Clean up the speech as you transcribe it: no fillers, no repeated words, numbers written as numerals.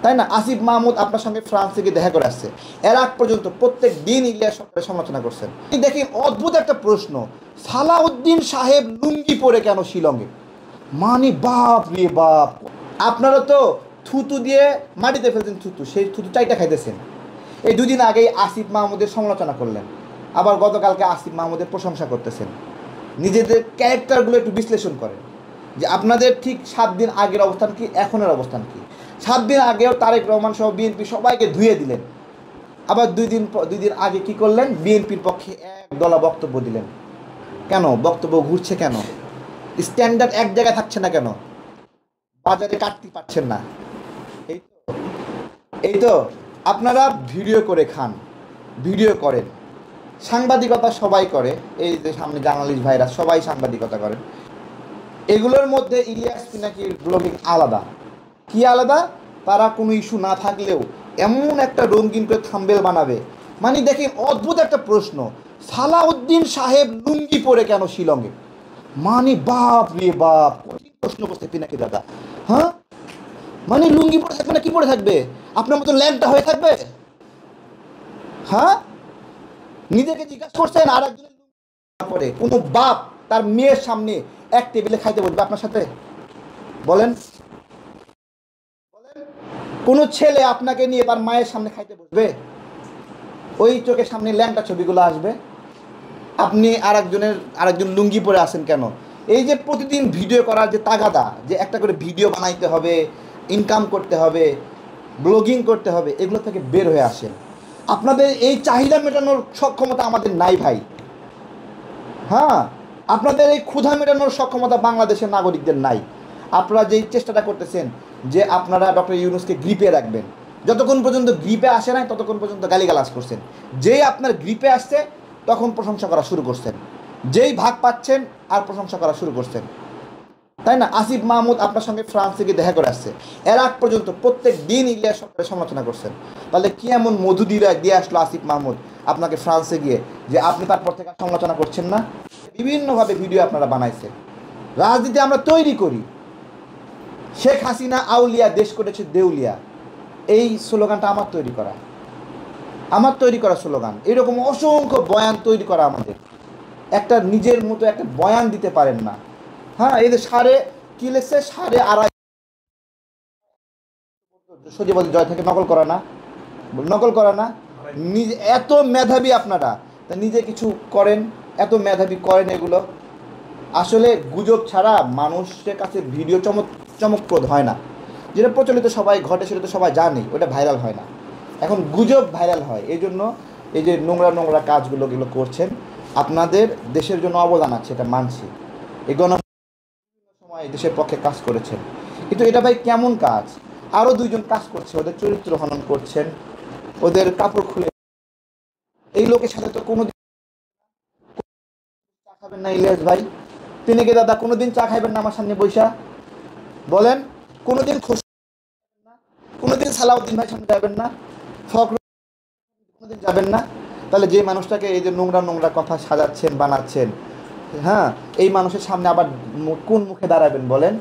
তাই না? আসিফ মাহমুদ আপনার সঙ্গে ফ্রান্স থেকে দেখা করে আসছে, এর আগ পর্যন্ত প্রত্যেক দিন ইলিয়াস সরকারের সমালোচনা করছেন। দেখি অদ্ভুত একটা প্রশ্ন, সালাউদ্দিন সাহেব লুঙ্গি পরে কেন শিলংয়ে? মানে বাপ রে বাপ, আপনারা তো থুতু দিয়ে মাটিতে ফেলছেন, থুতু, সেই থুতু চাইটা খাইতেছেন। এই দুদিন আগেই আসিফ মাহমুদের সমালোচনা করলেন, আবার গতকালকে আসিফ মাহমুদের প্রশংসা করতেছেন। নিজেদের ক্যারেক্টারগুলো একটু বিশ্লেষণ করেন যে আপনাদের ঠিক 7 দিন আগের অবস্থান কি, এখনের অবস্থান কি। 7 দিন আগেও তারেক রহমান সহ বিএনপি সবাইকে ধুয়ে দিলেন, আবার দুই দিন আগে কি করলেন, বিএনপির পক্ষে একদলা বক্তব্য দিলেন। কেন বক্তব্য ঘুরছে কেন? স্ট্যান্ডার্ড এক জায়গায় থাকছে না কেন? বাজারে কাটতে পারছেন না। এই তো আপনারা ভিডিও করে খান, ভিডিও করেন, সাংবাদিকতা সবাই করে, এই যে সামনে জার্নালিস্ট ভাইরা সবাই সাংবাদিকতা করেন। এগুলোর মধ্যে ইলিয়াস পিনাকির ব্লগিং আলাদা। কি আলাদা? তারা কোনো ইস্যু না থাকলেও এমন একটা রঙিন করে থাম্বেল বানাবে। মানে দেখি অদ্ভুত একটা প্রশ্ন, সালাউদ্দিন সাহেব লুঙ্গি পরে কেন শিলংয়ে? মানে বাপ রে বাপ, কঠিন প্রশ্ন করছে পিনাকি দাদা। হ্যাঁ, মানে লুঙ্গি পরে থাকবে না কি পরে থাকবে? আপনার মতো ল্যাংটা হয়ে থাকবে? হ্যাঁ, নিজেকে জিজ্ঞাসা করছেন আর একজনের পরে কোনো বাপ তার মেয়ের সামনে এক টেবিলে খাইতে বলবে আপনার সাথে? বলেন, কোনো ছেলে আপনাকে নিয়ে তার মায়ের সামনে খাইতে বসবে? ওই চোখের সামনে ল্যাংটা ছবিগুলো আসবে। আপনি আরেকজন লুঙ্গি পরে আসেন কেন? এই যে প্রতিদিন ভিডিও করার যে তাগাদা, যে একটা করে ভিডিও বানাইতে হবে, ইনকাম করতে হবে, ব্লগিং করতে হবে, এগুলো থেকে বের হয়ে আসেন। আপনাদের এই চাহিদা মেটানোর সক্ষমতা আমাদের নাই ভাই। হ্যাঁ, আপনাদের এই ক্ষুধা মেটানোর সক্ষমতা বাংলাদেশের নাগরিকদের নাই। আপনারা যেই চেষ্টাটা করতেছেন যে আপনারা ডক্টর ইউনূসকে গ্রিপে রাখবেন, যতক্ষণ পর্যন্ত গ্রিপে আসে নাই ততক্ষণ পর্যন্ত গালিগালাজ করছেন। যেই আপনার গ্রিপে আসছে তখন প্রশংসা করা শুরু করছেন, যেই ভাগ পাচ্ছেন আর প্রশংসা করা শুরু করছেন। তাই না? আসিফ মাহমুদ আপনার সঙ্গে ফ্রান্স থেকে দেখা করে আসছে, এর আগ পর্যন্ত প্রত্যেক দিন ইলিয়াস সরকারের সমালোচনা করছেন। তাহলে কি এমন মধু দিয়ে আসলো আসিফ মাহমুদ আপনাকে ফ্রান্সে গিয়ে যে আপনি তারপর থেকে সমালোচনা করছেন না? বিভিন্নভাবে ভিডিও আপনারা বানাইছেন। রাজনীতি আমরা তৈরি করি। শেখ হাসিনা আউলিয়া, দেশ করেছে দেউলিয়া, এই স্লোগানটা আমার তৈরি করা স্লোগান। এরকম অসংখ্য বয়ান তৈরি করা আমাদের। একটা নিজের মতো একটা বয়ান দিতে পারেন না। হ্যাঁ, এই যে কি লেখছে, 2.5 সজীবল জয় থেকে নকল করা না। নিজে এত মেধাবী আপনারা, তা নিজে কিছু করেন, এত মেধাবী করেন। এগুলো আসলে গুজব ছাড়া মানুষের কাছে ভিডিও চমকপ্রদ হয় না। যেটা প্রচলিত সবাই ঘটে সেটা তো সবাই জানে, ওটা ভাইরাল হয় না। এখন গুজব ভাইরাল হয়। এই জন্য এই যে নোংরা কাজগুলো এগুলো করছেন, আপনাদের দেশের জন্য অবদান আছে, এটা মানছি। এই সময় দেশের পক্ষে কাজ করেছেন, কিন্তু এটা ভাই কেমন কাজ? আরও 2জন কাজ করছে, ওদের চরিত্র হনন করছেন, ওদের কাপড় খুলে। এই লোকের সাথে তো কোনোদিন চা খাবেন না ইলিয়াস ভাই? তিনি কি দাদা কোনোদিন চা খাইবেন না আমার সামনে বৈশা? বলেন, কোনোদিন কোনোদিন সালাউদ্দিন ভাই সামনে যাবেন না? ফখরুল কোনোদিন যাবেন না? তাহলে যে মানুষটাকে এই যে নোংরা কথা সাজাচ্ছেন, বানাচ্ছেন, হ্যাঁ, এই মানুষের সামনে আবার কোন মুখে দাঁড়াবেন বলেন?